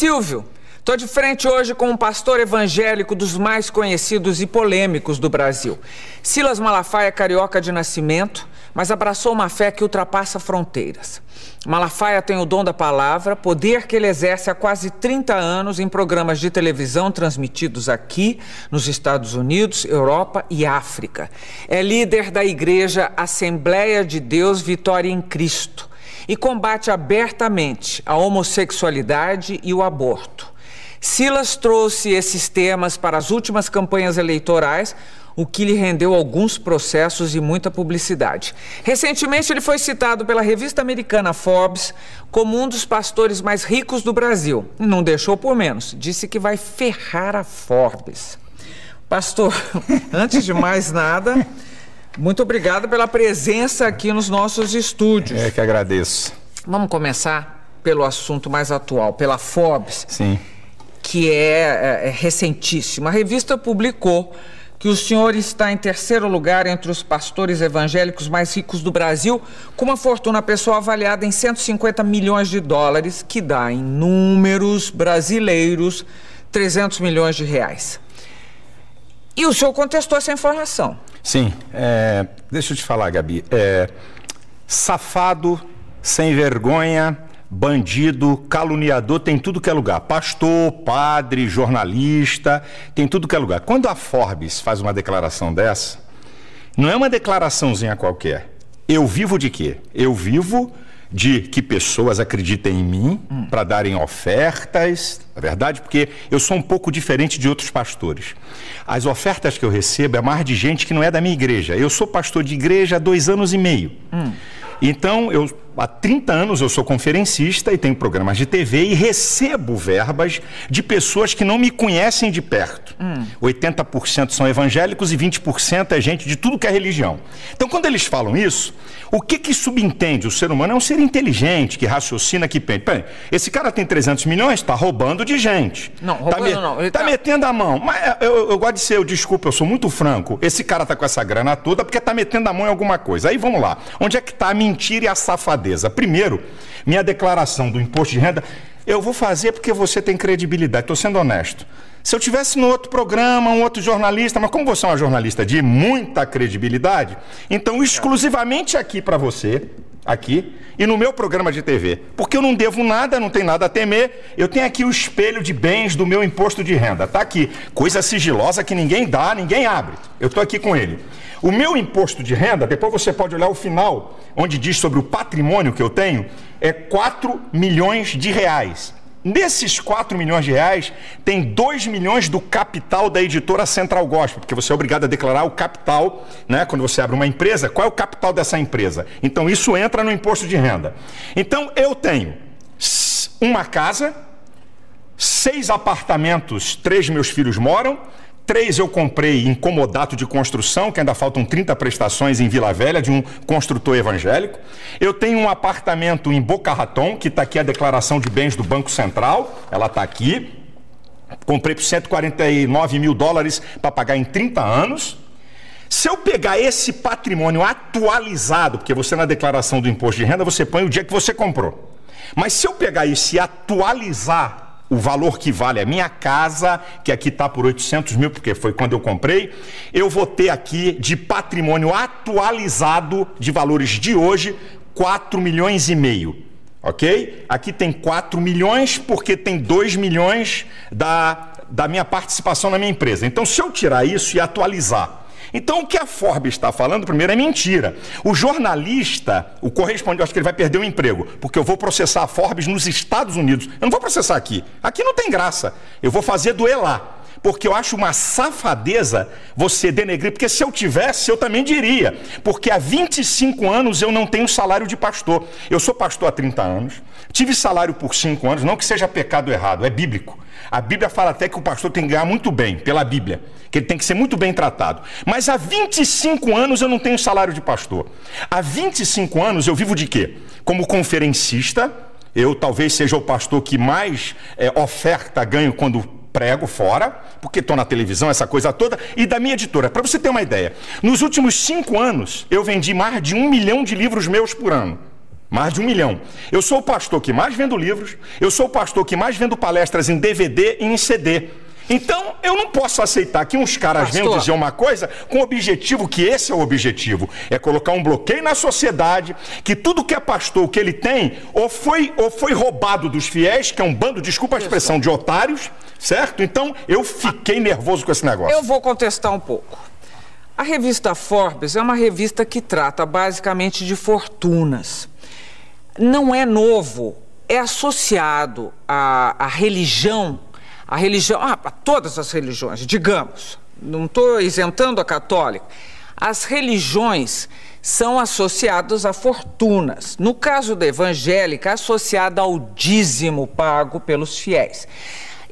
Silvio, estou de frente hoje com um pastor evangélico dos mais conhecidos e polêmicos do Brasil. Silas Malafaia é carioca de nascimento, mas abraçou uma fé que ultrapassa fronteiras. Malafaia tem o dom da palavra, poder que ele exerce há quase 30 anos em programas de televisão transmitidos aqui, nos Estados Unidos, Europa e África. É líder da igreja Assembleia de Deus Vitória em Cristo e combate abertamente a homossexualidade e o aborto. Silas trouxe esses temas para as últimas campanhas eleitorais, o que lhe rendeu alguns processos e muita publicidade. Recentemente, ele foi citado pela revista americana Forbes como um dos pastores mais ricos do Brasil. Não deixou por menos, disse que vai ferrar a Forbes. Pastor, antes de mais nada, muito obrigado pela presença aqui nos nossos estúdios. É que agradeço. Vamos começar pelo assunto mais atual, pela Forbes. Sim. Que é recentíssima. A revista publicou que o senhor está em terceiro lugar entre os pastores evangélicos mais ricos do Brasil, com uma fortuna pessoal avaliada em 150 milhões de dólares, que dá em números brasileiros 300 milhões de reais. E o senhor contestou essa informação. Sim. Deixa eu te falar, Gabi. Safado, sem vergonha, bandido, caluniador, tem tudo que é lugar. Pastor, padre, jornalista, tem tudo que é lugar. Quando a Forbes faz uma declaração dessa, não é uma declaraçãozinha qualquer. Eu vivo de quê? Eu vivo de que pessoas acreditem em mim para darem ofertas, na verdade, porque eu sou um pouco diferente de outros pastores. As ofertas que eu recebo é mais de gente que não é da minha igreja. Eu sou pastor de igreja há 2 anos e meio. Então, há 30 anos eu sou conferencista e tenho programas de TV e recebo verbas de pessoas que não me conhecem de perto. 80% são evangélicos e 20% é gente de tudo que é religião. Então, quando eles falam isso, o que subentende? O ser humano é um ser inteligente, que raciocina, que pensa. Bem, esse cara tem 300 milhões, está roubando de gente. Não, roubando não. Está metendo a mão. Mas eu gosto de ser, desculpa, eu sou muito franco. Esse cara está com essa grana toda porque está metendo a mão em alguma coisa. Aí vamos lá. Onde é que está a mentira e a safadeza? Primeiro, minha declaração do imposto de renda, eu vou fazer porque você tem credibilidade. Estou sendo honesto. Se eu tivesse no outro programa, um outro jornalista, mas como você é uma jornalista de muita credibilidade, então exclusivamente aqui para você, aqui, e no meu programa de TV, porque eu não devo nada, não tenho nada a temer, eu tenho aqui o espelho de bens do meu imposto de renda, tá aqui, coisa sigilosa que ninguém dá, ninguém abre, eu estou aqui com ele. O meu imposto de renda, depois você pode olhar o final, onde diz sobre o patrimônio que eu tenho, é 4 milhões de reais. Nesses 4 milhões de reais, tem 2 milhões do capital da editora Central Gospel, porque você é obrigado a declarar o capital, né? Quando você abre uma empresa, qual é o capital dessa empresa? Então, isso entra no imposto de renda. Então, eu tenho uma casa, 6 apartamentos, 3 meus filhos moram, 3 eu comprei em comodato de construção, que ainda faltam 30 prestações em Vila Velha, de um construtor evangélico. Eu tenho um apartamento em Boca Raton, que está aqui a declaração de bens do Banco Central, ela está aqui. Comprei por 149 mil dólares para pagar em 30 anos. Se eu pegar esse patrimônio atualizado, porque você na declaração do imposto de renda, você põe o dia que você comprou. Mas se eu pegar isso e atualizar o valor que vale a minha casa, que aqui está por 800 mil, porque foi quando eu comprei, eu vou ter aqui de patrimônio atualizado de valores de hoje, 4 milhões e meio, ok? Aqui tem 4 milhões porque tem 2 milhões da minha participação na minha empresa. Então, se eu tirar isso e atualizar, então o que a Forbes está falando, primeiro, é mentira. O jornalista, o correspondente, eu acho que ele vai perder o emprego, porque eu vou processar a Forbes nos Estados Unidos. Eu não vou processar aqui. Aqui não tem graça. Eu vou fazer doer lá. Porque eu acho uma safadeza você denegrir, porque se eu tivesse, eu também diria. Porque há 25 anos eu não tenho salário de pastor. Eu sou pastor há 30 anos, tive salário por 5 anos, não que seja pecado errado, é bíblico. A Bíblia fala até que o pastor tem que ganhar muito bem, pela Bíblia, que ele tem que ser muito bem tratado. Mas há 25 anos eu não tenho salário de pastor. Há 25 anos eu vivo de quê? Como conferencista, eu talvez seja o pastor que mais oferta ganho quando prego fora, porque estou na televisão, essa coisa toda, e da minha editora. Para você ter uma ideia, nos últimos 5 anos, eu vendi mais de 1 milhão de livros meus por ano. Mais de 1 milhão. Eu sou o pastor que mais vendo livros, eu sou o pastor que mais vendo palestras em DVD e em CD. Então, eu não posso aceitar que uns caras venham dizer uma coisa com o objetivo, que esse é o objetivo, é colocar um bloqueio na sociedade, que tudo que é pastor, o que ele tem, ou foi roubado dos fiéis, que é um bando, desculpa a expressão, de otários, certo? Então, eu fiquei nervoso com esse negócio. Eu vou contestar um pouco. A revista Forbes é uma revista que trata basicamente de fortunas. Não é novo, é associado à religião, a todas as religiões, digamos, não estou isentando a católica. As religiões são associadas a fortunas. No caso da evangélica, associada ao dízimo pago pelos fiéis.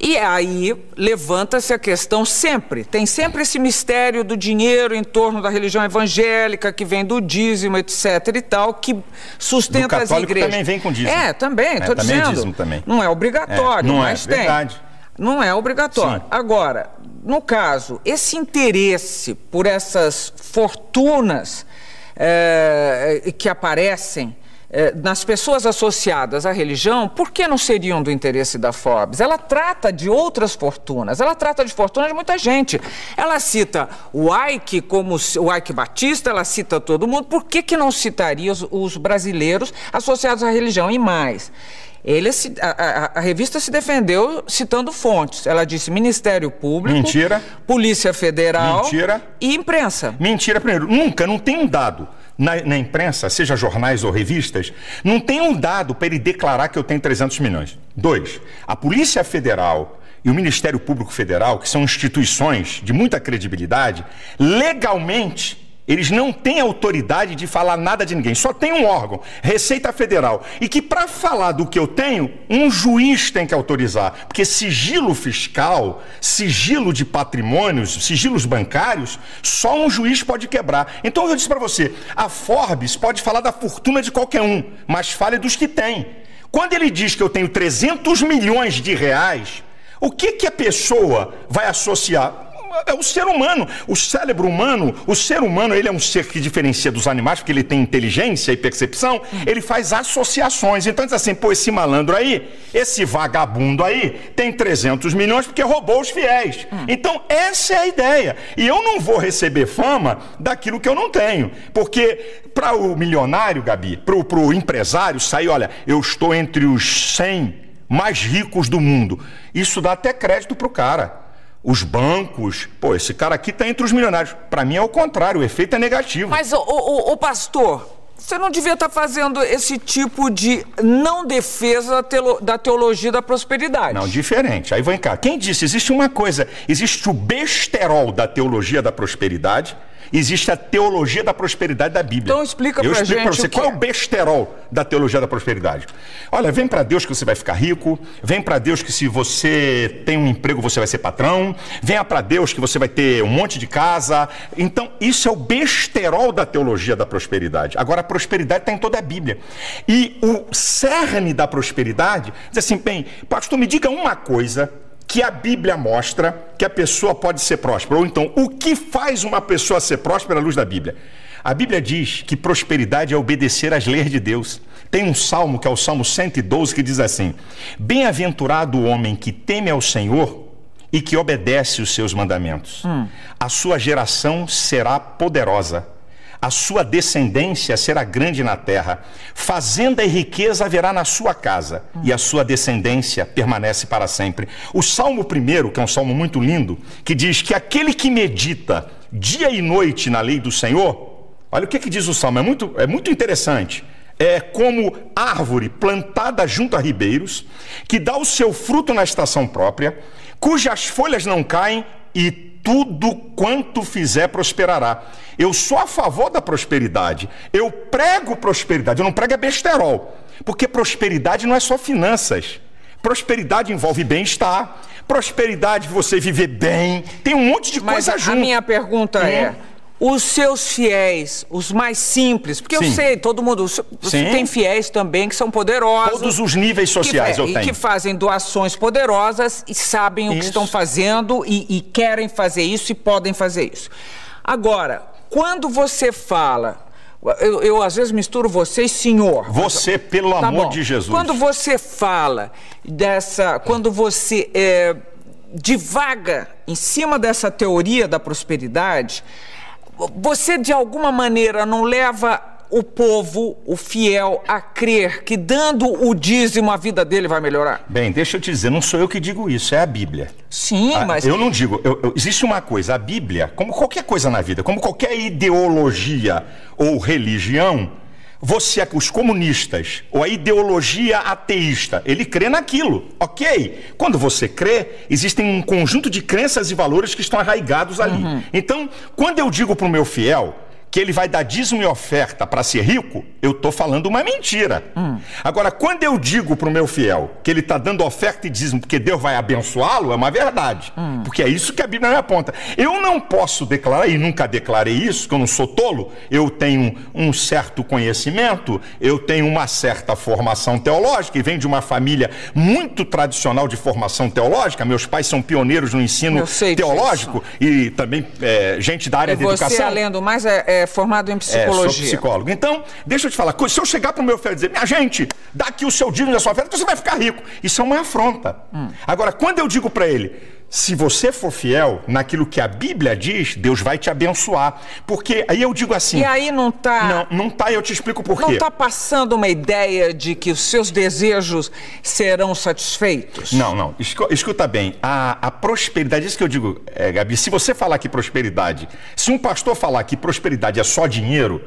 E aí levanta-se a questão sempre, tem sempre esse mistério do dinheiro em torno da religião evangélica, que vem do dízimo, etc. e tal, que sustenta as igrejas. Também vem com dízimo. Também, estou dizendo. É dízimo também. Não é obrigatório, mas tem. Verdade. Não é obrigatório. Sim. Agora, no caso, esse interesse por essas fortunas que aparecem nas pessoas associadas à religião, por que não seriam do interesse da Forbes? Ela trata de outras fortunas, ela trata de fortunas de muita gente. Ela cita o Ike como o Ike Batista, ela cita todo mundo. Por que não citaria os brasileiros associados à religião? E mais, a revista se defendeu citando fontes. Ela disse Ministério Público, mentira, Polícia Federal, mentira, e imprensa. Mentira, primeiro, não tem um dado. Na imprensa, seja jornais ou revistas, não tem um dado para ele declarar que eu tenho 300 milhões. 2, a Polícia Federal e o Ministério Público Federal, que são instituições de muita credibilidade, legalmente, eles não têm autoridade de falar nada de ninguém. Só tem um órgão, Receita Federal. E que para falar do que eu tenho, um juiz tem que autorizar. Porque sigilo fiscal, sigilo de patrimônios, sigilos bancários, só um juiz pode quebrar. Então eu disse para você, a Forbes pode falar da fortuna de qualquer um, mas fale dos que tem. Quando ele diz que eu tenho 300 milhões de reais, o que a pessoa vai associar? É o ser humano, o cérebro humano, o ser humano, ele é um ser que diferencia dos animais, porque ele tem inteligência e percepção, ele faz associações. Então diz assim, pô, esse malandro aí, esse vagabundo aí, tem 300 milhões porque roubou os fiéis. Então essa é a ideia. E eu não vou receber fama daquilo que eu não tenho. Porque para o milionário, Gabi, para o empresário sair, olha, eu estou entre os 100 mais ricos do mundo. Isso dá até crédito para o cara. Os bancos, pô, esse cara aqui está entre os milionários. Para mim é o contrário, o efeito é negativo. Mas, o pastor, você não devia estar fazendo esse tipo de não defesa da teologia da prosperidade. Não, diferente. Aí vem cá. Quem disse? Existe uma coisa, existe o besterol da teologia da prosperidade, existe a teologia da prosperidade da Bíblia. Então explica pra gente. Eu explico para você qual é o besterol da teologia da prosperidade. Olha, vem para Deus que você vai ficar rico, vem para Deus que se você tem um emprego você vai ser patrão, venha para Deus que você vai ter um monte de casa. Então isso é o besterol da teologia da prosperidade. Agora a prosperidade está em toda a Bíblia. E o cerne da prosperidade diz assim, bem, pastor, me diga uma coisa que a Bíblia mostra que a pessoa pode ser próspera. Ou então, o que faz uma pessoa ser próspera à luz da Bíblia? A Bíblia diz que prosperidade é obedecer às leis de Deus. Tem um salmo, que é o Salmo 112, que diz assim, bem-aventurado o homem que teme ao Senhor e que obedece os seus mandamentos. A sua geração será poderosa. A sua descendência será grande na terra. Fazenda e riqueza haverá na sua casa, e a sua descendência permanece para sempre. O Salmo 1, que é um salmo muito lindo, que diz que aquele que medita dia e noite na lei do Senhor, olha o que diz o salmo, é muito interessante. É como árvore plantada junto a ribeiros, que dá o seu fruto na estação própria, cujas folhas não caem, e tudo quanto fizer prosperará. Eu sou a favor da prosperidade. Eu prego prosperidade. Eu não prego besterol. Porque prosperidade não é só finanças. Prosperidade envolve bem-estar. Prosperidade, você viver bem. Tem um monte de coisa junto. A minha pergunta é, os seus fiéis, os mais simples, porque eu sei, todo mundo, você tem fiéis também que são poderosos. Todos os níveis sociais eu tenho. E que fazem doações poderosas e sabem o que estão fazendo e querem fazer isso e podem fazer isso. Agora, quando você fala Eu às vezes misturo você e senhor. Você, pelo amor de Jesus. Quando você fala quando você divaga em cima dessa teoria da prosperidade, você de alguma maneira não leva o povo, o fiel, a crer que dando o dízimo a vida dele vai melhorar? Bem, deixa eu te dizer, não sou eu que digo isso, é a Bíblia. Sim, mas... Eu não digo, existe uma coisa, a Bíblia, como qualquer coisa na vida, como qualquer ideologia ou religião, os comunistas, ou a ideologia ateísta, ele crê naquilo, ok? Quando você crê, existem um conjunto de crenças e valores que estão arraigados ali. Então, quando eu digo para o meu fiel que ele vai dar dízimo e oferta para ser rico, eu estou falando uma mentira. Agora, quando eu digo para o meu fiel que ele está dando oferta e dízimo porque Deus vai abençoá-lo, é uma verdade. Porque é isso que a Bíblia me aponta. Eu não posso declarar, e nunca declarei isso, que eu não sou tolo, eu tenho um certo conhecimento, eu tenho uma certa formação teológica, e venho de uma família muito tradicional de formação teológica. Meus pais são pioneiros no ensino teológico e também gente da área da educação. Você, além do mais, formado em psicologia. Sou psicólogo. Então, deixa eu te falar, se eu chegar para o meu filho e dizer, minha gente, dá aqui o seu dízimo e a sua oferta, você vai ficar rico. Isso é uma afronta. Agora, quando eu digo para ele, se você for fiel naquilo que a Bíblia diz, Deus vai te abençoar. Porque aí eu digo assim... E aí não está... Não está, eu te explico por quê. Não está passando uma ideia de que os seus desejos serão satisfeitos? Não. Escuta bem, a prosperidade, isso que eu digo, Gabi, se você falar que prosperidade, se um pastor falar que prosperidade é só dinheiro,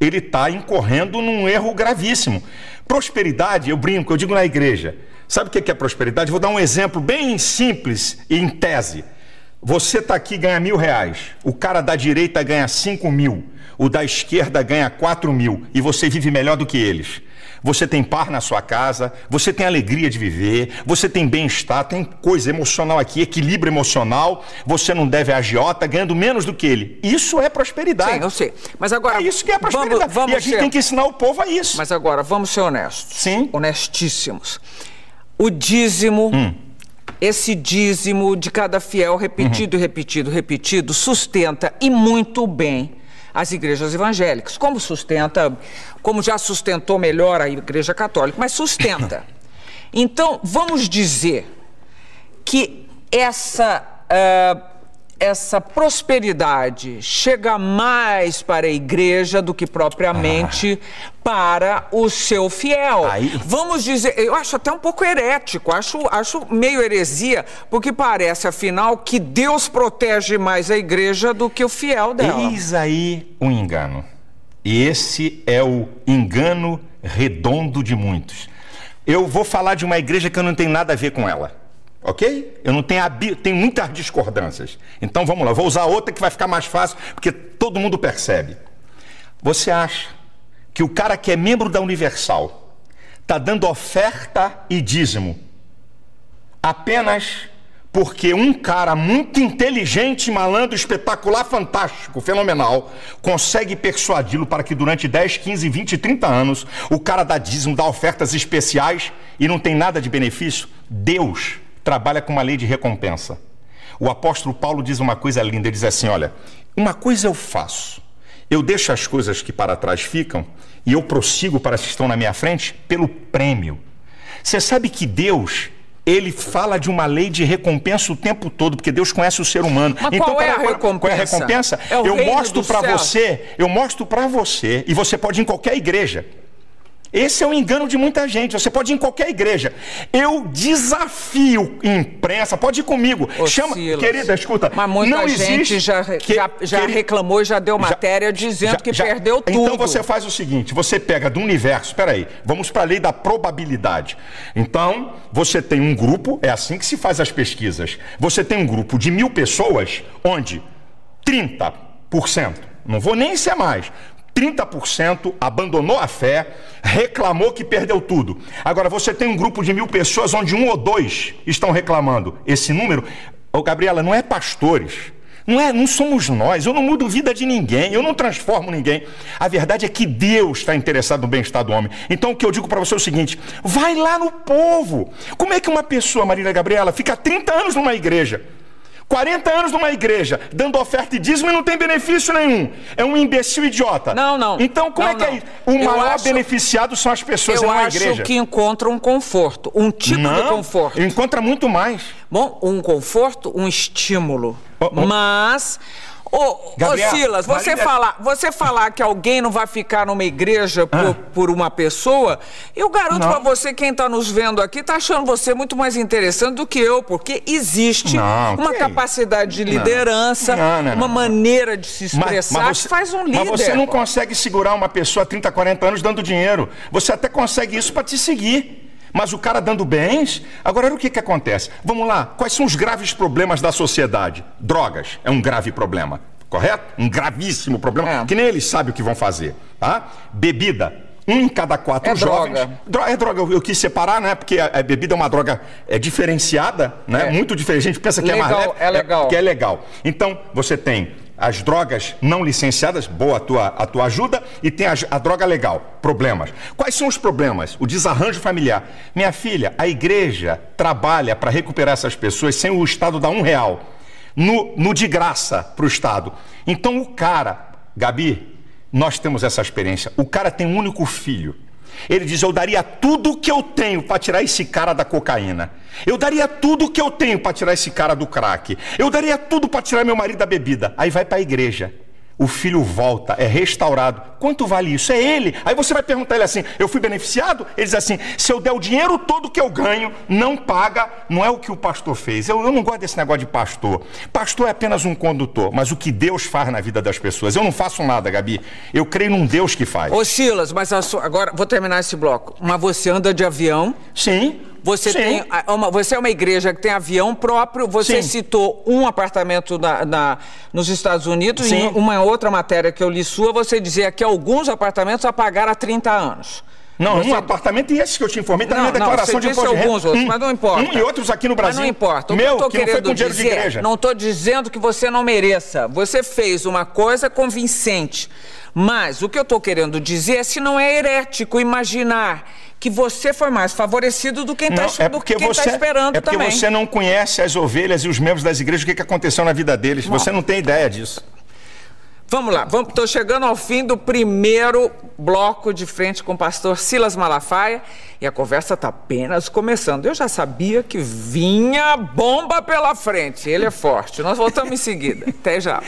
ele está incorrendo num erro gravíssimo. Prosperidade, eu brinco, eu digo na igreja, sabe o que é prosperidade? Vou dar um exemplo bem simples e em tese. Você está aqui e ganha R$1.000, o cara da direita ganha 5.000, o da esquerda ganha 4.000 e você vive melhor do que eles. Você tem par na sua casa, você tem alegria de viver, você tem bem-estar, tem coisa emocional aqui, equilíbrio emocional, você não deve a agiota ganhando menos do que ele. Isso é prosperidade. Sim, eu sei. Mas agora... É isso que é prosperidade. E a gente tem que ensinar o povo a isso. Mas agora, vamos ser honestos. Sim. Honestíssimos. O dízimo... Esse dízimo de cada fiel repetido, repetido, sustenta e muito bem as igrejas evangélicas. Como já sustentou melhor a Igreja Católica, mas sustenta. Então, vamos dizer que essa prosperidade chega mais para a igreja do que propriamente para o seu fiel. Vamos dizer, eu acho até um pouco herético, acho meio heresia, porque parece, afinal, que Deus protege mais a igreja do que o fiel dela. Eis aí um engano. E esse é o engano redondo de muitos. Eu vou falar de uma igreja que eu não tenho nada a ver com ela. Ok? Eu não tenho muitas discordâncias. Então vamos lá, vou usar outra que vai ficar mais fácil, porque todo mundo percebe. Você acha que o cara que é membro da Universal está dando oferta e dízimo apenas porque um cara muito inteligente, malandro, espetacular, fantástico, fenomenal, consegue persuadi-lo para que durante 10, 15, 20, 30 anos o cara dá dízimo, dá ofertas especiais e não tem nada de benefício? Deus trabalha com uma lei de recompensa. O apóstolo Paulo diz uma coisa linda, ele diz assim, olha, uma coisa eu faço, eu deixo as coisas que para trás ficam e eu prossigo para as que estão na minha frente pelo prêmio. Você sabe que Deus, ele fala de uma lei de recompensa o tempo todo, porque Deus conhece o ser humano. Mas então, qual é a recompensa? Qual é a recompensa? Eu mostro para você, e você pode ir em qualquer igreja. Esse é um engano de muita gente. Você pode ir em qualquer igreja. Eu desafio imprensa, pode ir comigo. Querida, escuta. Mas muita gente já reclamou e já deu matéria dizendo que perdeu tudo. Então você faz o seguinte, você pega do universo, peraí, vamos para a lei da probabilidade. Então, você tem um grupo, é assim que se faz as pesquisas. Você tem um grupo de 1.000 pessoas, onde 30%, não vou nem ser mais, 30% abandonou a fé, reclamou que perdeu tudo. Agora, você tem um grupo de 1.000 pessoas onde 1 ou 2 estão reclamando. Esse número, Gabriela, não é pastores, não somos nós, eu não mudo a vida de ninguém, eu não transformo ninguém. A verdade é que Deus está interessado no bem-estar do homem. Então o que eu digo para você é o seguinte, vai lá no povo. Como é que uma pessoa, Marília Gabriela, fica 30 anos numa igreja? 40 anos numa igreja, dando oferta e dízimo e não tem benefício nenhum. É um imbecil idiota. Não. Então, como é que é isso? O maior beneficiado são as pessoas, não a igreja. Eu acho que encontram um conforto, um tipo de conforto. Encontra muito mais. Bom, um conforto, um estímulo. Mas... Gabriel, Silas, você falar que alguém não vai ficar numa igreja por uma pessoa, eu garanto pra você, quem tá nos vendo aqui, tá achando você muito mais interessante do que eu, porque existe uma capacidade de liderança, uma maneira de se expressar que faz um líder. Mas você não consegue segurar uma pessoa há 30, 40 anos dando dinheiro. Você até consegue isso pra te seguir. Mas o cara dando bens... Agora, o que acontece? Vamos lá, quais são os graves problemas da sociedade? Drogas é um grave problema, correto? Um gravíssimo problema, que nem eles sabem o que vão fazer, tá? Bebida, 1 em cada 4 jovens... É droga, eu quis separar, né? Porque a bebida é uma droga diferenciada, né? Muito diferente, a gente pensa que é mais leve, legal. Que é legal. Então, você tem... as drogas não licenciadas, boa a tua ajuda, e tem a droga legal, problemas. Quais são os problemas? O desarranjo familiar. Minha filha, a igreja trabalha para recuperar essas pessoas sem o Estado dar R$1 no de graça para o Estado. Então o cara, Gabi, nós temos essa experiência, o cara tem um único filho. Ele diz, eu daria tudo o que eu tenho para tirar esse cara da cocaína. Eu daria tudo o que eu tenho para tirar esse cara do crack. Eu daria tudo para tirar meu marido da bebida. Aí vai para a igreja. O filho volta, é restaurado. Quanto vale isso? É ele. Aí você vai perguntar ele assim, eu fui beneficiado? Ele diz assim, se eu der o dinheiro todo que eu ganho, não paga, não é o que o pastor fez. Eu não gosto desse negócio de pastor. Pastor é apenas um condutor, mas o que Deus faz na vida das pessoas. Eu não faço nada, Gabi. Eu creio num Deus que faz. Ô Silas, mas agora vou terminar esse bloco. Mas você anda de avião? Sim. Você é uma igreja que tem avião próprio, você citou um apartamento nos Estados Unidos, e em uma outra matéria que eu li sua, você dizia que alguns apartamentos a pagar há 30 anos. Não, um apartamento e esse que eu te informei está na minha declaração de imposto de renda. Alguns outros, mas não importa. E outros aqui no Brasil. Mas não importa. O meu, que eu tô que não foi com dinheiro de igreja. Não estou dizendo que você não mereça. Você fez uma coisa convincente. Mas o que eu estou querendo dizer é se não é herético imaginar que você foi mais favorecido do que quem está esperando também. É porque você não conhece as ovelhas e os membros das igrejas, o que aconteceu na vida deles. Você não tem ideia disso. Vamos lá, estou chegando ao fim do primeiro bloco de frente com o pastor Silas Malafaia e a conversa está apenas começando. Eu já sabia que vinha bomba pela frente, ele é forte. Nós voltamos em seguida. Até já.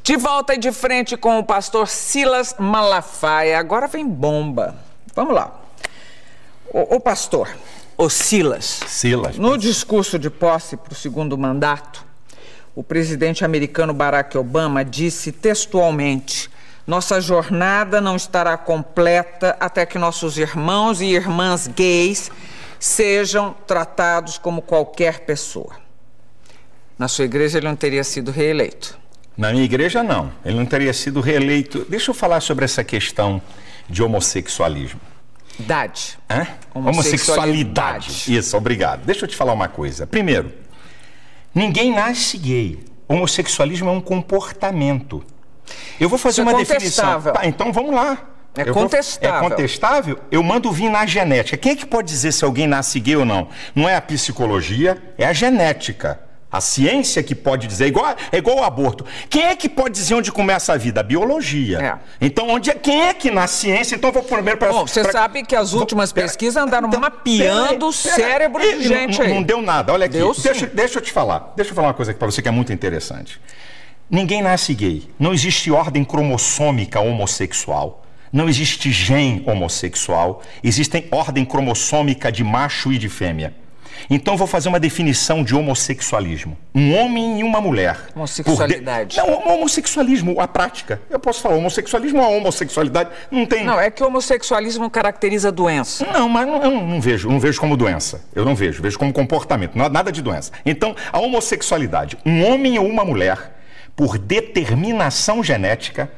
De volta e de frente com o pastor Silas Malafaia. Agora vem bomba. Vamos lá. O pastor, o Silas. No discurso de posse para o segundo mandato, o presidente americano Barack Obama disse textualmente: nossa jornada não estará completa até que nossos irmãos e irmãs gays sejam tratados como qualquer pessoa. Na sua igreja ele não teria sido reeleito. Na minha igreja, não. Ele não teria sido reeleito. Deixa eu falar sobre essa questão de homossexualismo. Homossexualidade. Isso, obrigado. Deixa eu te falar uma coisa. Primeiro, ninguém nasce gay. Homossexualismo é um comportamento. Eu vou fazer uma definição. Tá, então vamos lá. É contestável. É contestável? Eu mando vir na genética. Quem é que pode dizer se alguém nasce gay ou não? Não é a psicologia, é a genética. A ciência que pode dizer, é igual ao aborto. Quem é que pode dizer onde começa a vida? A biologia. Então, quem é que na ciência? Então, eu vou primeiro para... Bom, você sabe que as últimas pesquisas andaram mapeando o cérebro de gente aí. Não deu nada. Olha aqui, deixa eu te falar. Deixa eu falar uma coisa aqui para você que é muito interessante. Ninguém nasce gay. Não existe ordem cromossômica homossexual. Não existe gene homossexual. Existem ordem cromossômica de macho e de fêmea. Então, vou fazer uma definição de homossexualismo. Um homem e uma mulher. Homossexualidade. Não, homossexualismo, a prática. Eu posso falar homossexualismo ou a homossexualidade. Não tem... Não, é que o homossexualismo caracteriza a doença. Não, mas eu não vejo como doença. Eu não vejo como comportamento, nada de doença. Então, a homossexualidade. Um homem ou uma mulher por determinação genética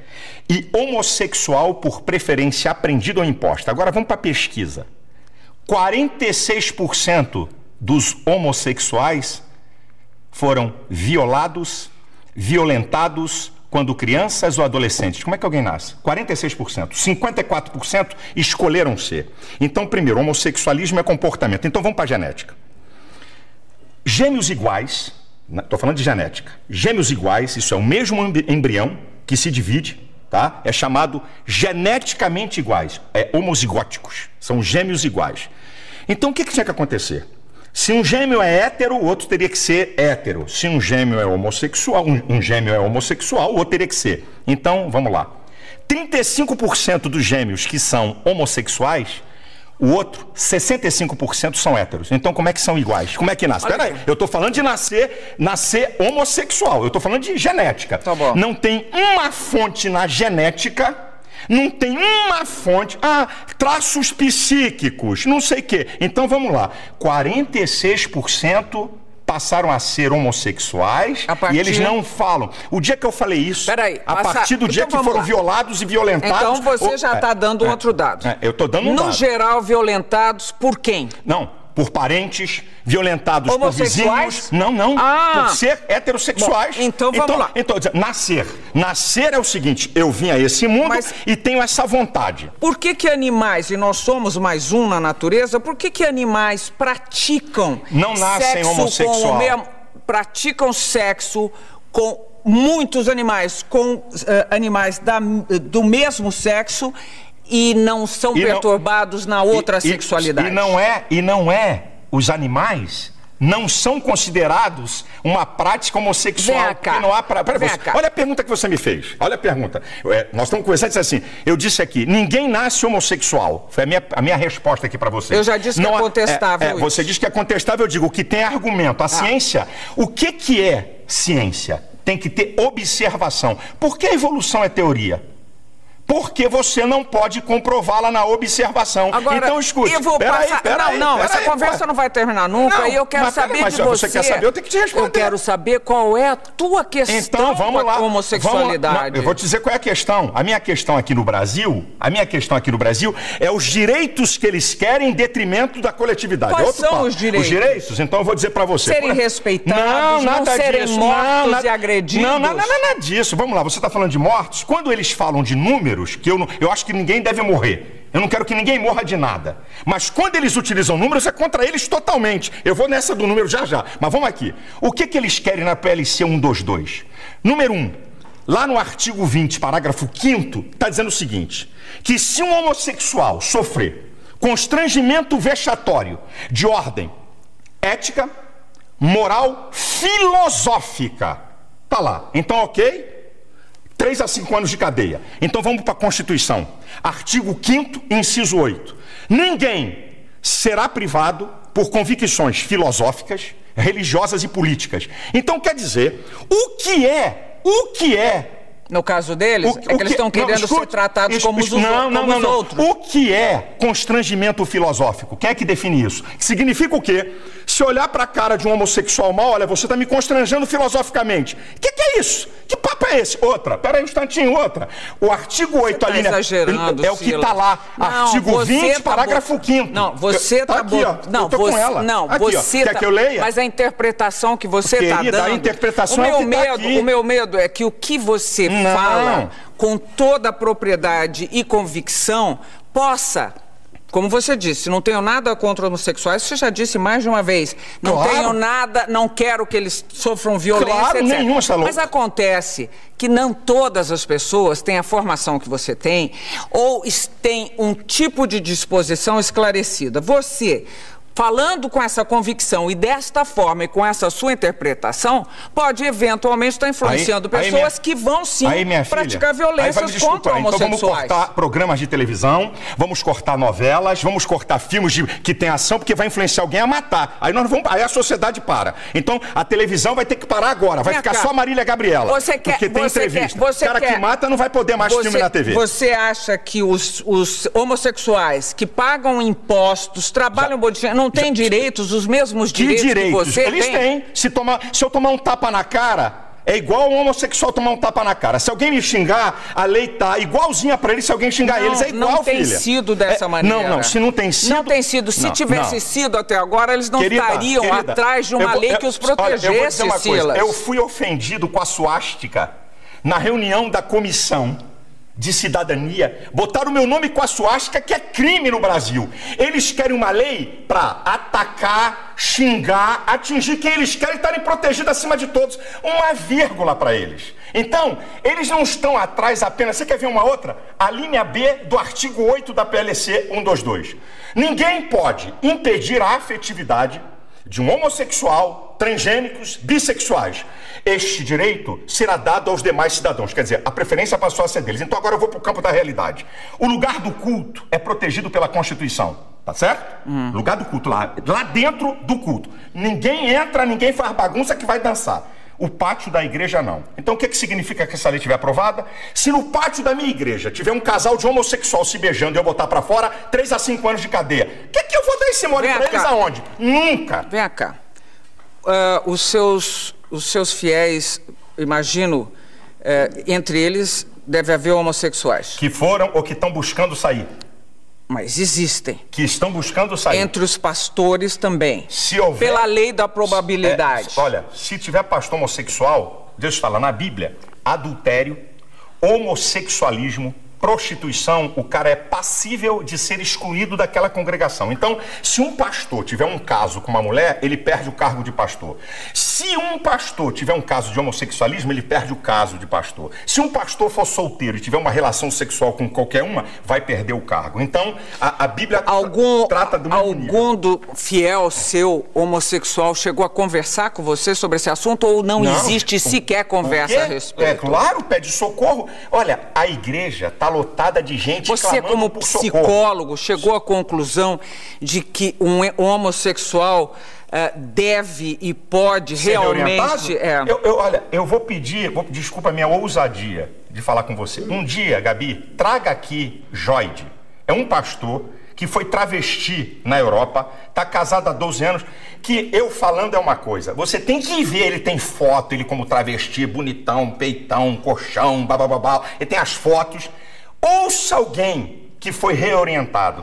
e homossexual por preferência aprendida ou imposta. Agora vamos para a pesquisa. 46% dos homossexuais foram violados, violentados quando crianças ou adolescentes. Como é que alguém nasce? 46%. 54% escolheram ser. Então, primeiro, homossexualismo é comportamento. Então, vamos para a genética. Gêmeos iguais, estou falando de genética, gêmeos iguais, isso é o mesmo embrião que se divide, tá? É chamado geneticamente iguais, homozigóticos, são gêmeos iguais. Então, o que tinha que acontecer? Se um gêmeo é hétero, o outro teria que ser hétero. Se um gêmeo é homossexual, um gêmeo é homossexual, o outro teria que ser. Então, vamos lá. 35% dos gêmeos que são homossexuais, o outro, 65% são héteros. Então, como é que são iguais? Como é que nasce? Peraí, eu estou falando de nascer homossexual. Eu estou falando de genética. Tá bom. Não tem uma fonte na genética, não tem uma fonte... traços psíquicos, não sei o quê. Então, vamos lá. 46% passaram a ser homossexuais e eles não falam. O dia que eu falei isso, partir do dia que foram violados e violentados... Então você já está dando outro dado. Eu estou dando um dado. No geral, violentados por quem? Não, por parentes, violentados por vizinhos... Não, por ser heterossexuais. Bom, então vamos lá. Então, nascer é o seguinte, eu vim a esse mundo e tenho essa vontade. Por que animais, e nós somos mais um na natureza, por que animais praticam não nascem homossexual? Praticam sexo com muitos animais, com animais do mesmo sexo e não são perturbados na outra sexualidade? E não é os animais não são considerados uma prática homossexual. Vem cá. Não há olha a pergunta que você me fez. Olha a pergunta. Nós estamos conversando e disse assim, eu disse aqui, ninguém nasce homossexual. Foi a minha resposta aqui para você. Eu já disse que é contestável. Você disse que é contestável, eu digo, o que tem argumento. A ciência, o que é ciência? Tem que ter observação. Por que a evolução é teoria? Porque você não pode comprová-la na observação. Agora, então, escute. Essa conversa não vai terminar nunca. E eu quero saber de você. Você quer saber? Eu tenho que te responder. Eu quero saber qual é a tua questão com a homossexualidade. Eu vou te dizer qual é a questão. A minha questão aqui no Brasil é os direitos que eles querem em detrimento da coletividade. Quais são os direitos? Os direitos? Então eu vou dizer para você. Serem respeitados, não serem mortos e agredidos. Não, nada disso. Vamos lá, você está falando de mortos? Quando eles falam de números, que eu acho que ninguém deve morrer. Eu não quero que ninguém morra de nada. Mas quando eles utilizam números, é contra eles totalmente. Eu vou nessa do número já. Mas vamos aqui. O que eles querem na PLC 122? Número 1. Lá no artigo 20, parágrafo 5º, está dizendo o seguinte, que se um homossexual sofrer constrangimento vexatório de ordem ética, moral, filosófica, tá lá. Então, ok? 3 a 5 anos de cadeia. Então vamos para a Constituição. Artigo 5º, inciso 8. Ninguém será privado por convicções filosóficas, religiosas e políticas. Então quer dizer, o que é... No caso deles, é que eles estão querendo ser tratados como os outros. O que é constrangimento filosófico? Quem é que define isso? Significa o quê? Se olhar para a cara de um homossexual mal, olha, você está me constrangendo filosoficamente. O que é isso? Que papo é esse? Peraí um instantinho, outra. O artigo 8 ali, exagerando, é o que está lá. Artigo 20, parágrafo 5º. Não, você está... Aqui, ó. Não, eu tô com ela. Não, aqui, você quer que eu leia? Mas a interpretação que você está dando... A interpretação é o que está aqui. O meu medo é que o que você fala com toda a propriedade e convicção possa... Como você disse, não tenho nada contra homossexuais, você já disse mais de uma vez. Não tenho nada, não quero que eles sofram violência, etc. Nenhuma, mas acontece que não todas as pessoas têm a formação que você tem ou têm um tipo de disposição esclarecida. Você, falando com essa convicção e desta forma e com essa sua interpretação, pode eventualmente estar influenciando pessoas que vão sim praticar violências contra homossexuais. Então vamos cortar programas de televisão, vamos cortar novelas, vamos cortar filmes que tem ação, porque vai influenciar alguém a matar. Aí a sociedade para. Então a televisão vai ter que parar agora, vai ficar só Marília Gabriela. Porque tem entrevista. O cara que mata não vai poder mais filme na TV. Você acha que os homossexuais que pagam impostos, trabalham não têm direitos, os mesmos direitos que você tem? Eles têm. Se eu tomar um tapa na cara, É igual um homossexual tomar um tapa na cara. Se alguém me xingar, a lei tá igualzinha pra ele se alguém xingar eles. É igual, não tem filha. sido dessa maneira. Não, se não tem sido... Não tem sido. Se tivesse sido até agora, eles não estariam atrás de uma lei que os protegesse, olha, eu vou dizer uma Silas. coisa. Eu fui ofendido com a suástica na reunião da comissão de cidadania. Botaram o meu nome com a suástica, que é crime no Brasil. Eles querem uma lei para atacar, xingar, atingir quem eles querem, estarem protegidos acima de todos. Uma vírgula para eles. Então, eles não estão atrás apenas... Você quer ver uma outra? A linha B do artigo 8 da PLC 122. Ninguém pode impedir a afetividade de um homossexual, transgênicos, bissexuais. Este direito será dado aos demais cidadãos. Quer dizer, a preferência passou a ser deles. Então agora eu vou para o campo da realidade. O lugar do culto é protegido pela Constituição. Tá certo? Lugar do culto, lá dentro do culto. Ninguém entra, ninguém faz bagunça que vai dançar. O pátio da igreja não. Então o que significa que essa lei estiver aprovada? Se no pátio da minha igreja tiver um casal de homossexual se beijando e eu botar pra fora, 3 a 5 anos de cadeia. O que eu vou dar esse mole pra eles aonde? Nunca. Vem cá. Os seus fiéis, imagino, entre eles deve haver homossexuais. Que foram ou que estão buscando sair. Mas existem. Que estão buscando sair. Entre os pastores também. Se houver... Pela lei da probabilidade. Olha, se tiver pastor homossexual, Deus fala na Bíblia, adultério, homossexualismo, prostituição, o cara é passível de ser excluído daquela congregação. Então, se um pastor tiver um caso com uma mulher, ele perde o cargo de pastor. Se um pastor tiver um caso de homossexualismo, ele perde o caso de pastor. Se um pastor for solteiro e tiver uma relação sexual com qualquer uma, vai perder o cargo. Então, a Bíblia trata do mesmo nível. Algum fiel seu homossexual chegou a conversar com você sobre esse assunto ou não existe sequer conversa a respeito? É claro, pede socorro. Olha, a igreja está lotada de gente Você, como psicólogo, chegou à conclusão de que um homossexual deve e pode ser realmente... Olha, eu vou pedir, desculpa a minha ousadia de falar com você. Um dia, Gabi, traga aqui Joide. É um pastor que foi travesti na Europa, está casado há 12 anos, que eu falando é uma coisa. Você tem que ver, ele tem foto, ele como travesti, bonitão, peitão, colchão, babababá, ele tem as fotos. Ouça alguém que foi reorientado.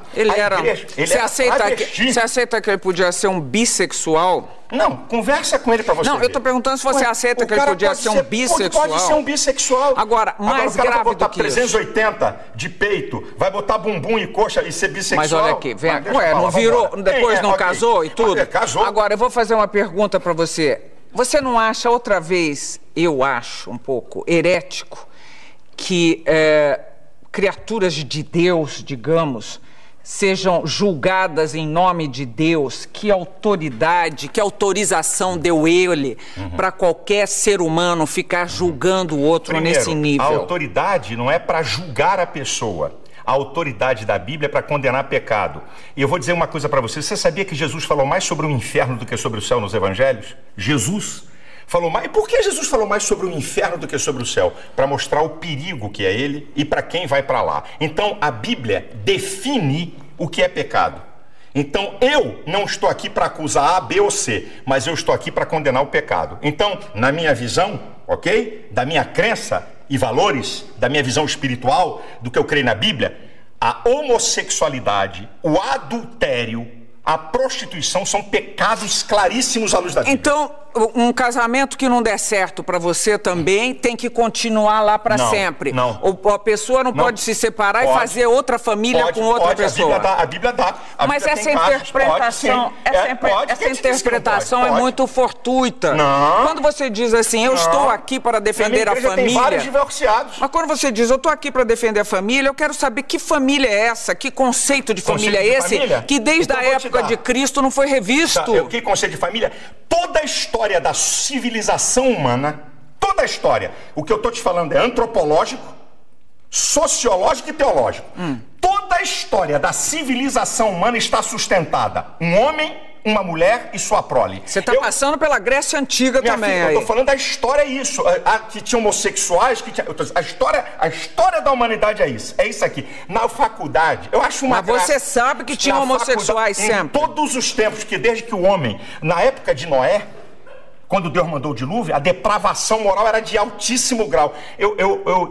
Você aceita que ele podia ser um bissexual? Não, conversa com ele pra você ver. Eu tô perguntando se você aceita que ele podia ser um bissexual. Pode ser um bissexual. Agora, mais grave do que isso. Vai botar 380 de peito, vai botar bumbum e coxa e ser bissexual. Mas olha aqui, vem aqui. Não virou, depois não casou e tudo? Casou. Agora, eu vou fazer uma pergunta pra você. Você não acha outra vez, eu acho um pouco herético, que criaturas de Deus, digamos, sejam julgadas em nome de Deus? Que autoridade, que autorização deu ele para qualquer ser humano ficar julgando o outro nesse nível? A autoridade não é para julgar a pessoa. A autoridade da Bíblia é para condenar pecado. E eu vou dizer uma coisa para você. Você sabia que Jesus falou mais sobre o inferno do que sobre o céu nos evangelhos? Jesus falou mais. E por que Jesus falou mais sobre o inferno do que sobre o céu? Para mostrar o perigo que é ele e para quem vai para lá. Então a Bíblia define o que é pecado. Então eu não estou aqui para acusar A, B ou C, mas eu estou aqui para condenar o pecado. Então, na minha visão, ok? Da minha crença e valores, da minha visão espiritual, do que eu creio na Bíblia, a homossexualidade, o adultério, a prostituição são pecados claríssimos à luz da Bíblia. Então, um casamento que não der certo para você também tem que continuar lá para sempre. Não. A pessoa não pode se separar e fazer outra família com outra pessoa. A Bíblia dá. Mas essa interpretação, essa interpretação é muito fortuita. Não. Quando você diz assim, eu estou aqui para defender a família. Tem vários divorciados. Mas quando você diz, eu estou aqui para defender a família, eu quero saber que família é essa, que conceito de família é esse, que desde a época de Cristo não foi revisto. Que conceito de família? Toda a história da civilização humana, toda a história, o que eu estou te falando é antropológico, sociológico e teológico. Toda a história da civilização humana está sustentada. Um homem, uma mulher e sua prole. Você está passando pela Grécia Antiga também. Filha, eu estou falando da história, é isso. Que tinha homossexuais, a história da humanidade é isso. É isso aqui. Na faculdade, eu acho uma Mas você sabe que tinha homossexuais sempre. Em todos os tempos, que desde que o homem, na época de Noé, quando Deus mandou o dilúvio, a depravação moral era de altíssimo grau.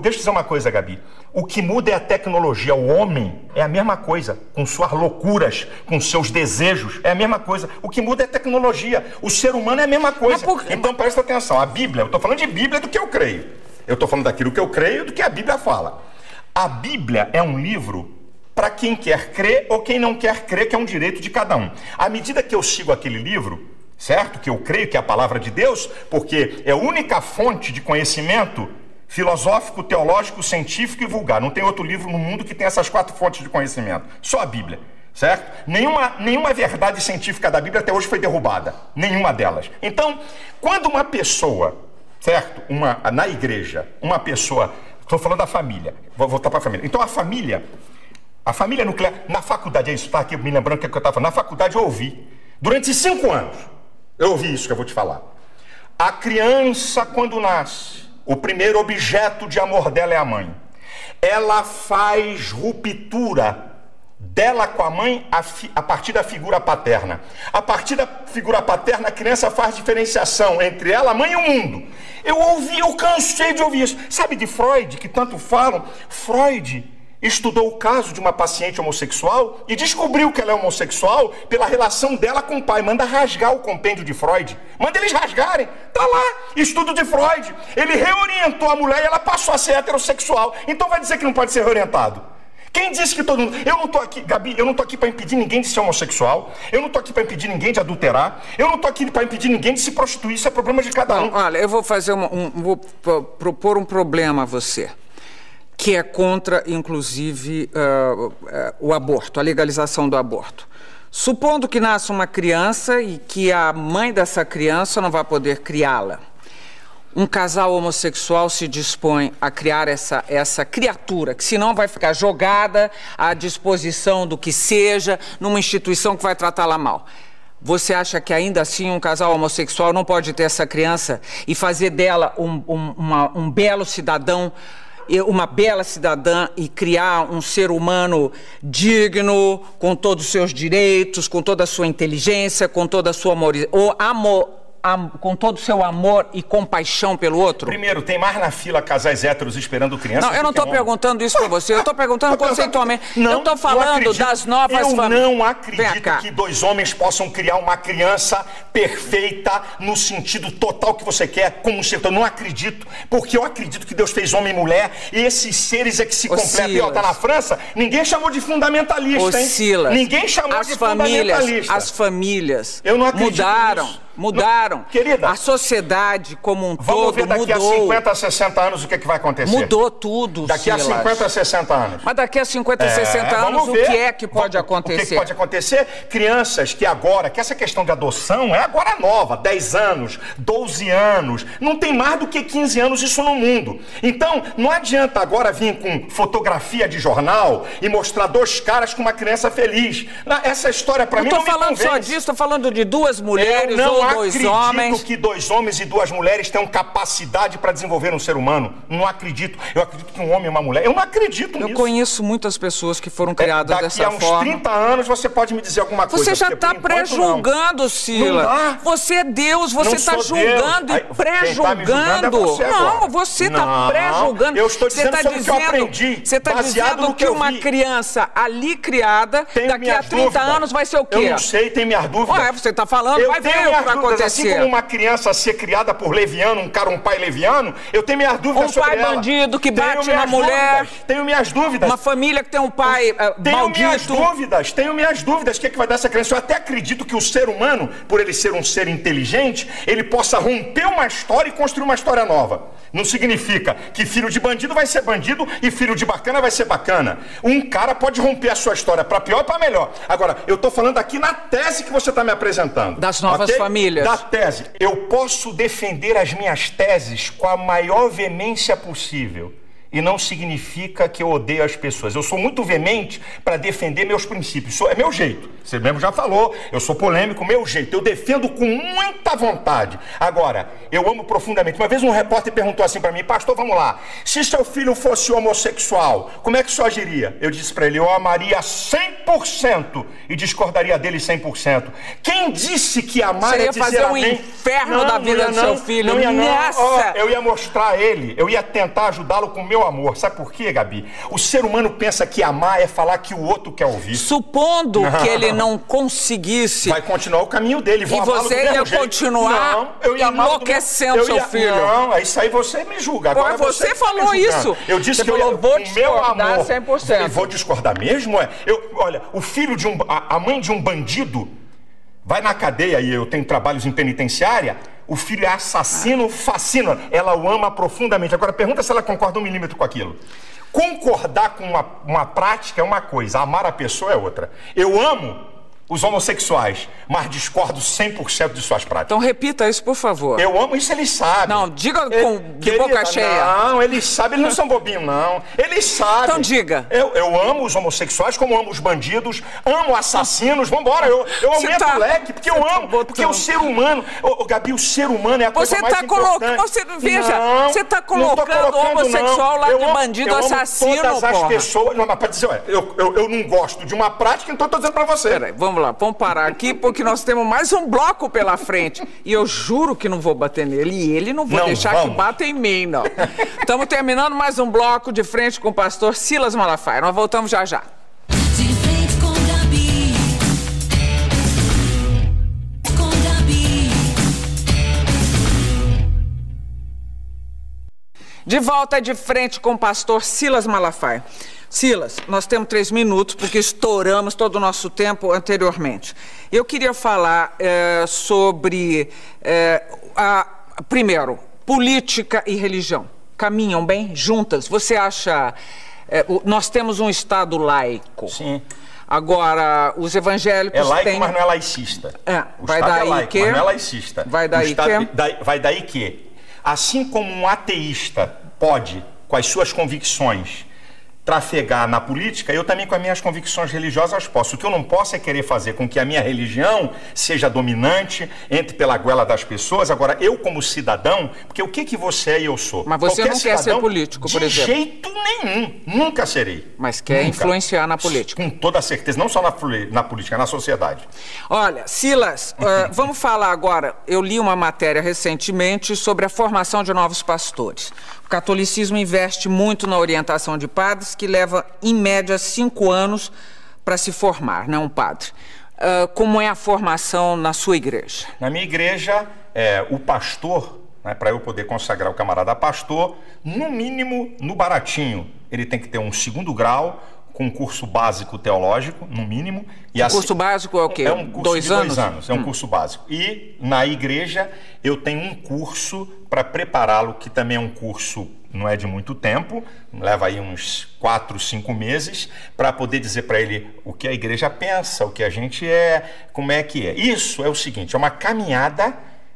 Deixa eu dizer uma coisa, Gabi. O que muda é a tecnologia. O homem é a mesma coisa, com suas loucuras, com seus desejos, é a mesma coisa. O que muda é a tecnologia. O ser humano é a mesma coisa. Então presta atenção, a Bíblia, eu estou falando de Bíblia do que eu creio. Eu estou falando daquilo que eu creio do que a Bíblia fala. A Bíblia é um livro para quem quer crer ou quem não quer crer, que é um direito de cada um. À medida que eu sigo aquele livro, certo? Que eu creio que é a palavra de Deus, porque é a única fonte de conhecimento filosófico, teológico, científico e vulgar. Não tem outro livro no mundo que tenha essas 4 fontes de conhecimento. Só a Bíblia, certo? Nenhuma verdade científica da Bíblia até hoje foi derrubada. Nenhuma delas. Então, quando uma pessoa, certo? Na igreja, uma pessoa... Estou falando da família. Vou voltar para a família. Então, a família nuclear... Na faculdade, é isso, tá aqui me lembrando o que eu estava falando. Na faculdade eu ouvi. Durante 5 anos, eu ouvi isso que eu vou te falar. A criança, quando nasce, o primeiro objeto de amor dela é a mãe. Ela faz ruptura dela com a mãe a partir da figura paterna. A partir da figura paterna, a criança faz diferenciação entre ela, a mãe e o mundo. Eu cansei de ouvir isso. Sabe de Freud, que tanto falam? Freud estudou o caso de uma paciente homossexual e descobriu que ela é homossexual pela relação dela com o pai. Manda rasgar o compêndio de Freud. Manda eles rasgarem. Tá lá, estudo de Freud. Ele reorientou a mulher e ela passou a ser heterossexual. Então vai dizer que não pode ser reorientado? Quem disse que todo mundo... Eu não tô aqui, Gabi, eu não tô aqui para impedir ninguém de ser homossexual. Eu não tô aqui para impedir ninguém de adulterar. Eu não tô aqui para impedir ninguém de se prostituir. Isso é problema de cada um. Olha, eu vou fazer vou propor um problema a você, que é contra, inclusive, o aborto, a legalização do aborto. Supondo que nasça uma criança e que a mãe dessa criança não vai poder criá-la. Um casal homossexual se dispõe a criar essa criatura, que senão vai ficar jogada à disposição do que seja, numa instituição que vai tratá-la mal. Você acha que ainda assim um casal homossexual não pode ter essa criança e fazer dela um belo cidadão, uma bela cidadã, e criar um ser humano digno, com todos os seus direitos, com toda a sua inteligência, com toda a sua com todo o seu amor e compaixão pelo outro? Primeiro, tem mais na fila casais héteros esperando crianças? Não, eu não estou perguntando isso para você, eu estou perguntando conceitualmente. Eu estou falando das novas famílias. Eu não acredito que 2 homens possam criar uma criança perfeita no sentido total que você quer, como um ser. Eu não acredito, porque eu acredito que Deus fez homem e mulher, e esses seres é que se completam. E ó, tá na França, ninguém chamou de fundamentalista, hein? Silas, ninguém chamou de fundamentalista. As famílias eu não acredito mudaram. Querida, a sociedade como um todo mudou. Vamos ver daqui a 50, 60 anos o que vai acontecer. Mudou tudo, daqui Silas. A 50, 60 anos. Mas daqui a 50, 60 anos, o que é que pode acontecer? O que pode acontecer? Crianças que essa questão de adoção é agora nova, 10 anos, 12 anos, não tem mais do que 15 anos isso no mundo. Então, não adianta agora vir com fotografia de jornal e mostrar 2 caras com uma criança feliz. Essa história pra mim não me convence. Não estou falando só disso, estou falando de 2 mulheres ou 2 homens. Eu acredito que 2 homens e 2 mulheres tenham capacidade para desenvolver um ser humano. Não acredito. Eu acredito que um homem e uma mulher... Eu não acredito nisso. Eu conheço muitas pessoas que foram criadas dessa forma. Daqui a uns 30 anos você pode me dizer alguma coisa. Você já está pré-julgando, Silas. Você é Deus, você está julgando e pré-julgando. Não, você está pré-julgando. Eu estou dizendo sobre o que eu aprendi. Você está dizendo que uma criança ali criada, daqui a 30 anos vai ser o quê? Eu não sei, tem minhas dúvidas. Você está falando, vai ver o que vai acontecer. Assim como uma criança ser criada por leviano, um pai leviano, eu tenho minhas dúvidas sobre ela. Um pai bandido que bate na mulher. Tenho minhas dúvidas. Uma família que tem um pai maldito. Tenho minhas dúvidas. O que vai dar essa criança? Eu até acredito que o ser humano, por ele ser um ser inteligente, ele possa romper uma história e construir uma história nova. Não significa que filho de bandido vai ser bandido e filho de bacana vai ser bacana. Um cara pode romper a sua história para pior e para melhor. Agora, eu estou falando aqui na tese que você está me apresentando. Das novas famílias. Da tese. Eu posso defender as minhas teses com a maior veemência possível. e não significa que eu odeio as pessoas. Eu sou muito veemente para defender meus princípios. É meu jeito. Você mesmo já falou, eu sou polêmico, meu jeito. Eu defendo com muita vontade. Agora, eu amo profundamente. Uma vez um repórter perguntou assim para mim: pastor, vamos lá, se seu filho fosse homossexual, como é que o senhor agiria? Eu disse para ele: eu amaria 100% e discordaria dele 100%. Quem disse que amar é dizer amém? Você ia fazer um inferno da vida do seu filho. Não ia, não. Nessa... Eu ia mostrar a ele, eu ia tentar ajudá-lo com o meu amor. Sabe por quê, Gabi? O ser humano pensa que amar é falar que o outro quer ouvir. Supondo que ele não conseguisse... Vai continuar o caminho dele. E você ia continuar enlouquecendo seu filho. Não, isso aí você me julga. Agora você falou isso. Eu disse que eu vou discordar 100%. Eu vou discordar mesmo? Olha, o filho de a mãe de um bandido vai na cadeia, e eu tenho trabalhos em penitenciária, o filho é assassino, fascina. Ela o ama profundamente. Agora, pergunta se ela concorda 1 milímetro com aquilo. Concordar com uma prática é uma coisa, amar a pessoa é outra. Eu amo os homossexuais, mas discordo 100% de suas práticas. Então repita isso, por favor. Eu amo isso, eles sabem. Não, diga de boca cheia. Não, eles sabem, eles não são bobinhos, não. Eles sabem. Então diga. Eu amo os homossexuais, como amo os bandidos, amo assassinos, vambora, eu aumento o leque, porque eu amo, porque o ser humano, Gabi, o ser humano é a coisa mais importante. Veja, você está colocando o homossexual lá de bandido, assassino, todas as pessoas, não, mas para dizer, eu não gosto de uma prática, então estou dizendo para você. Peraí, vamos lá, vamos parar aqui, porque nós temos mais um bloco pela frente. E eu juro que não vou bater nele. E ele não vou deixar que bata em mim, não. Estamos terminando mais um bloco de frente com o pastor Silas Malafaia. Nós voltamos já já. De frente com Gabi. Com Gabi. De volta de frente com o pastor Silas Malafaia. Silas, nós temos 3 minutos, porque estouramos todo o nosso tempo anteriormente. Eu queria falar sobre, primeiro, política e religião. Caminham bem juntas? Você acha... nós temos um Estado laico. Sim. Agora, os evangélicos é laico, têm... mas não é laicista. O vai Estado daí é laico, que... mas não é laicista. Vai daí que... Vai daí que, assim como um ateísta pode, com as suas convicções, trafegar na política, eu também com as minhas convicções religiosas posso. O que eu não posso é querer fazer com que a minha religião seja dominante, entre pela goela das pessoas. Agora, eu como cidadão, porque o que você é e eu sou? Mas você não quer ser político, por exemplo? De jeito nenhum. Nunca serei. Mas quer influenciar na política? Com toda certeza. Não só na política, na sociedade. Olha, Silas, vamos falar agora. Eu li uma matéria recentemente sobre a formação de novos pastores. O catolicismo investe muito na orientação de padres, que leva, em média, 5 anos para se formar, né, um padre. Como é a formação na sua igreja? Na minha igreja, o pastor, né, para eu poder consagrar o camarada pastor, no mínimo, no baratinho, ele tem que ter um 2º grau, com um curso básico teológico, no mínimo. E curso básico é o quê? É um curso 2 de anos? 2 anos, é um curso básico. E na igreja eu tenho um curso para prepará-lo, que também é um curso, não é de muito tempo, leva aí uns 4, 5 meses, para poder dizer para ele o que a igreja pensa, o que a gente é, como é que é. Isso é o seguinte, é uma caminhada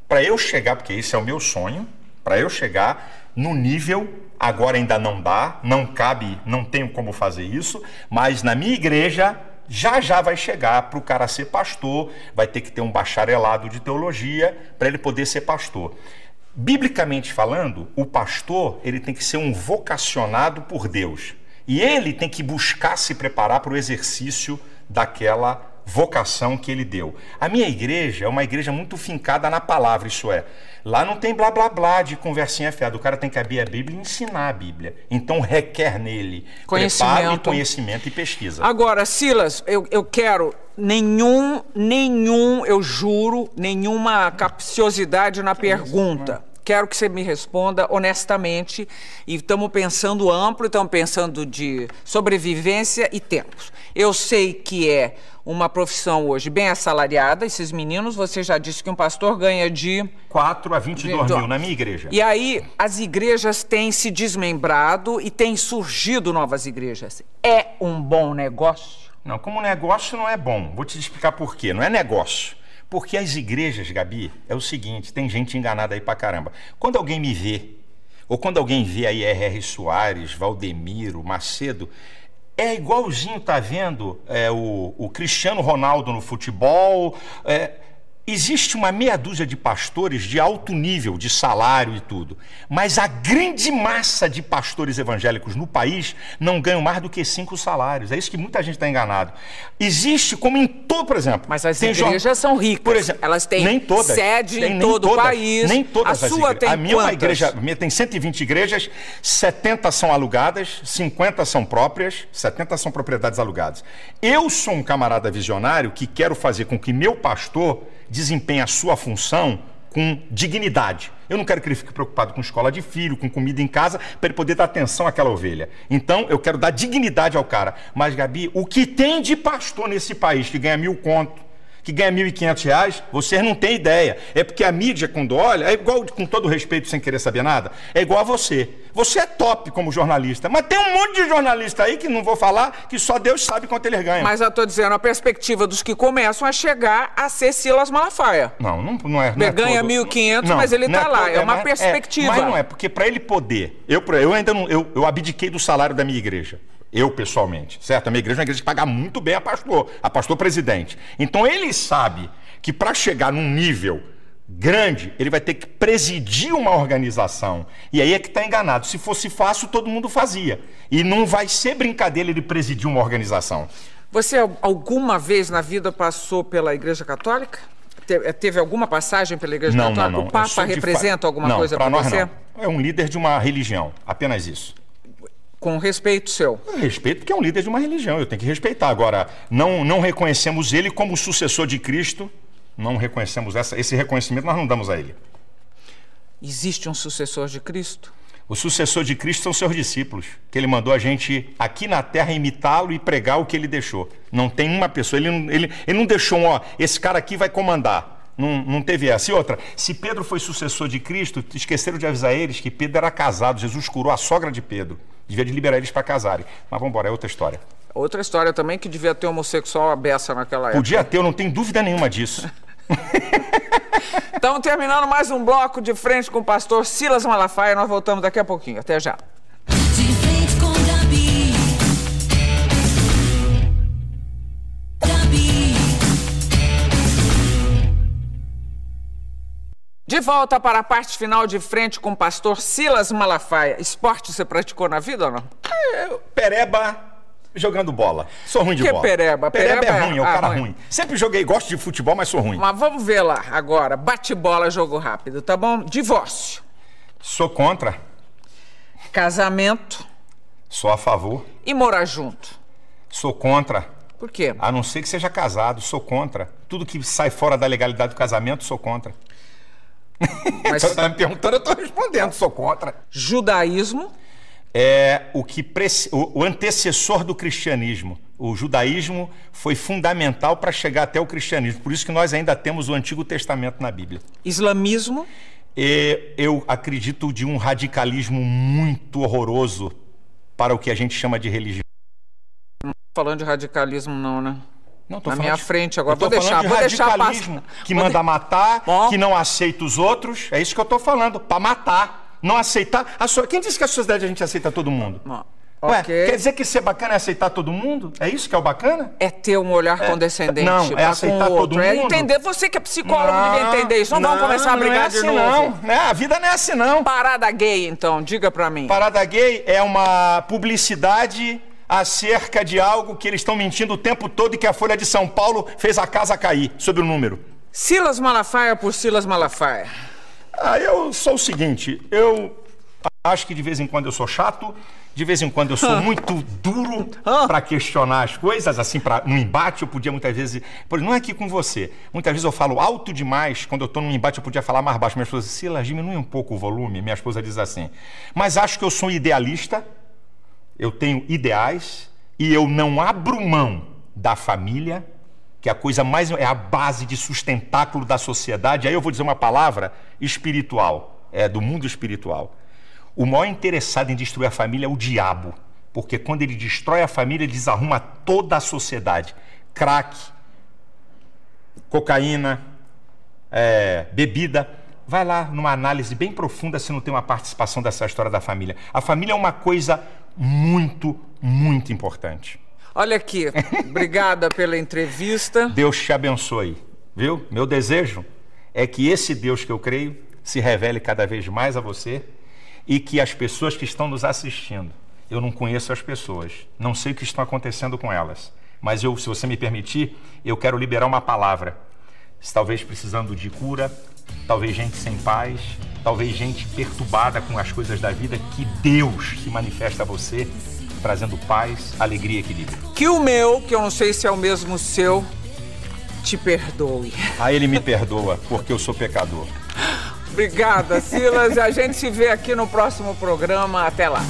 para eu chegar, porque esse é o meu sonho, para eu chegar no nível... Agora ainda não dá, não cabe, não tenho como fazer isso, mas na minha igreja já vai chegar para o cara ser pastor, vai ter que ter um bacharelado de teologia para ele poder ser pastor. Biblicamente falando, o pastor ele tem que ser um vocacionado por Deus e ele tem que buscar se preparar para o exercício daquela vocação que ele deu. A minha igreja é uma igreja muito fincada na palavra, isso é, lá não tem blá blá blá de conversinha fiada, o cara tem que abrir a Bíblia e ensinar a Bíblia, então requer nele preparo e conhecimento e pesquisa. Agora, Silas, eu quero eu juro, nenhuma capciosidade na pergunta. Quero que você me responda honestamente, e estamos pensando amplo, estamos pensando de sobrevivência e tempos. Eu sei que é uma profissão hoje bem assalariada, esses meninos, você já disse que um pastor ganha de... 4 a 22 mil na minha igreja. E aí, as igrejas têm se desmembrado e têm surgido novas igrejas. É um bom negócio? Não, como negócio não é bom. Vou te explicar por quê. Não é negócio. Porque as igrejas, Gabi, é o seguinte, tem gente enganada aí pra caramba. Quando alguém me vê ou quando alguém vê aí R.R. Soares, Valdemiro, Macedo, é igualzinho, tá vendo, o Cristiano Ronaldo no futebol. Existe uma meia dúzia de pastores de alto nível, de salário e tudo, mas a grande massa de pastores evangélicos no país não ganham mais do que 5 salários. É isso que muita gente está enganado. Existe, como em todo, por exemplo... Mas as igrejas são ricas, por exemplo, elas têm nem todas, sede em todo o país. Nem todas a as sua igrejas. tem A minha é uma quantas? igreja, a minha tem 120 igrejas, 70 são alugadas, 50 são próprias, 70 são propriedades alugadas. Eu sou um camarada visionário que quero fazer com que meu pastor desempenhe a sua função com dignidade. Eu não quero que ele fique preocupado com escola de filho, com comida em casa, para ele poder dar atenção àquela ovelha. Então, eu quero dar dignidade ao cara. Mas, Gabi, o que tem de pastor nesse país que ganha 1.000 conto, que ganha R$1.500, vocês não têm ideia. É porque a mídia, quando olha, é igual, com todo respeito, sem querer saber nada, é igual a você. Você é top como jornalista, mas tem um monte de jornalista aí, que não vou falar, que só Deus sabe quanto eles ganham. Mas eu estou dizendo, a perspectiva dos que começam a chegar a ser Silas Malafaia. Não é. Ele ganha 1.500, mas ele está lá. É uma perspectiva. Mas não é, porque para ele poder... Eu ainda não... Eu abdiquei do salário da minha igreja. Eu, pessoalmente, certo? A minha igreja é uma igreja que paga muito bem a pastor presidente. Então, ele sabe que para chegar num nível grande, ele vai ter que presidir uma organização. E aí é que está enganado. Se fosse fácil, todo mundo fazia. E não vai ser brincadeira ele presidir uma organização. Você alguma vez na vida passou pela Igreja Católica? Teve alguma passagem pela Igreja Católica? Não. O Papa representa alguma coisa para você? Não. É um líder de uma religião, apenas isso. Com respeito seu? Respeito, porque é um líder de uma religião, eu tenho que respeitar. Agora, não reconhecemos ele como sucessor de Cristo, não reconhecemos esse reconhecimento, nós não damos a ele. Existe um sucessor de Cristo? O sucessor de Cristo são seus discípulos, que ele mandou a gente aqui na terra imitá-lo e pregar o que ele deixou. Não tem uma pessoa, ele não deixou esse cara aqui vai comandar. Não teve essa. E outra, se Pedro foi sucessor de Cristo, esqueceram de avisar eles que Pedro era casado, Jesus curou a sogra de Pedro. Devia de liberar eles para casarem. Mas vamos embora, é outra história. Outra história também que devia ter homossexual à beça naquela época. Podia ter, eu não tenho dúvida nenhuma disso. Então, terminando mais um bloco de frente com o pastor Silas Malafaia, nós voltamos daqui a pouquinho. Até já. De frente com Gabi. Gabi. De volta para a parte final de frente com o pastor Silas Malafaia. Esporte você praticou na vida ou não? Pereba jogando bola. Sou ruim de Que bola. pereba? Pereba é ruim, é o cara ruim. ruim. Sempre joguei, gosto de futebol, mas sou ruim. Mas vamos ver lá agora. Bate-bola, jogo rápido, tá bom? Divórcio. Sou contra, Casamento sou a favor, e morar junto. sou contra, Por quê? a não ser que seja casado, sou contra. Tudo que sai fora da legalidade do casamento, sou contra. Mas Você está me perguntando, eu estou respondendo, sou contra. judaísmo, É o antecessor do cristianismo. O judaísmo foi fundamental para chegar até o cristianismo. Por isso que nós ainda temos o Antigo Testamento na Bíblia. islamismo, Eu acredito de um radicalismo muito horroroso para o que a gente chama de religião. falando de radicalismo não, né? Não, tô Na falando minha de- frente agora. eu tô Vou deixar falando de radicalismo, passar. que Vou manda matar, Bom. que não aceita os outros. É isso que eu estou falando, para matar, não aceitar. Quem disse que a sociedade a gente aceita todo mundo? Bom, Ué, ok. quer dizer que ser bacana é aceitar todo mundo? É isso que é o bacana? É ter um olhar condescendente não, é para aceitar com o todo outro. É mundo? entender. Você que é psicólogo devia entender isso. Não vamos começar a brigar não é de assim, novo. Não. A vida não é assim, não. Parada gay, então. Diga pra mim. Parada gay é uma publicidade acerca de algo que eles estão mentindo o tempo todo e que a Folha de São Paulo fez a casa cair, sobre o número. Silas Malafaia por Silas Malafaia. Eu sou o seguinte, eu acho que de vez em quando eu sou chato, de vez em quando eu sou muito duro para questionar as coisas, assim, no embate eu podia muitas vezes... Não é aqui com você, muitas vezes eu falo alto demais, quando eu estou num embate eu podia falar mais baixo. Minha esposa diz, Silas, diminui um pouco o volume, minha esposa diz assim. Mas acho que eu sou um idealista, eu tenho ideais e eu não abro mão da família, que é a coisa mais... é a base de sustentáculo da sociedade. Aí eu vou dizer uma palavra espiritual, do mundo espiritual. O maior interessado em destruir a família é o diabo, porque quando ele destrói a família, ele desarruma toda a sociedade. Crack, cocaína, bebida, vai lá numa análise bem profunda se não tem uma participação dessa história da família. A família é uma coisa muito, muito importante. Olha aqui, obrigada pela entrevista. Deus te abençoe, viu? Meu desejo é que esse Deus que eu creio se revele cada vez mais a você e que as pessoas que estão nos assistindo, eu não conheço as pessoas, não sei o que está acontecendo com elas, mas eu, se você me permitir, eu quero liberar uma palavra. Talvez precisando de cura, talvez gente sem paz, talvez gente perturbada com as coisas da vida, que Deus se manifesta a você, trazendo paz, alegria e equilíbrio. Que o meu, que eu não sei se é o mesmo seu, te perdoe. Ah, ele me perdoa, porque eu sou pecador. Obrigada, Silas. E a gente se vê aqui no próximo programa. Até lá.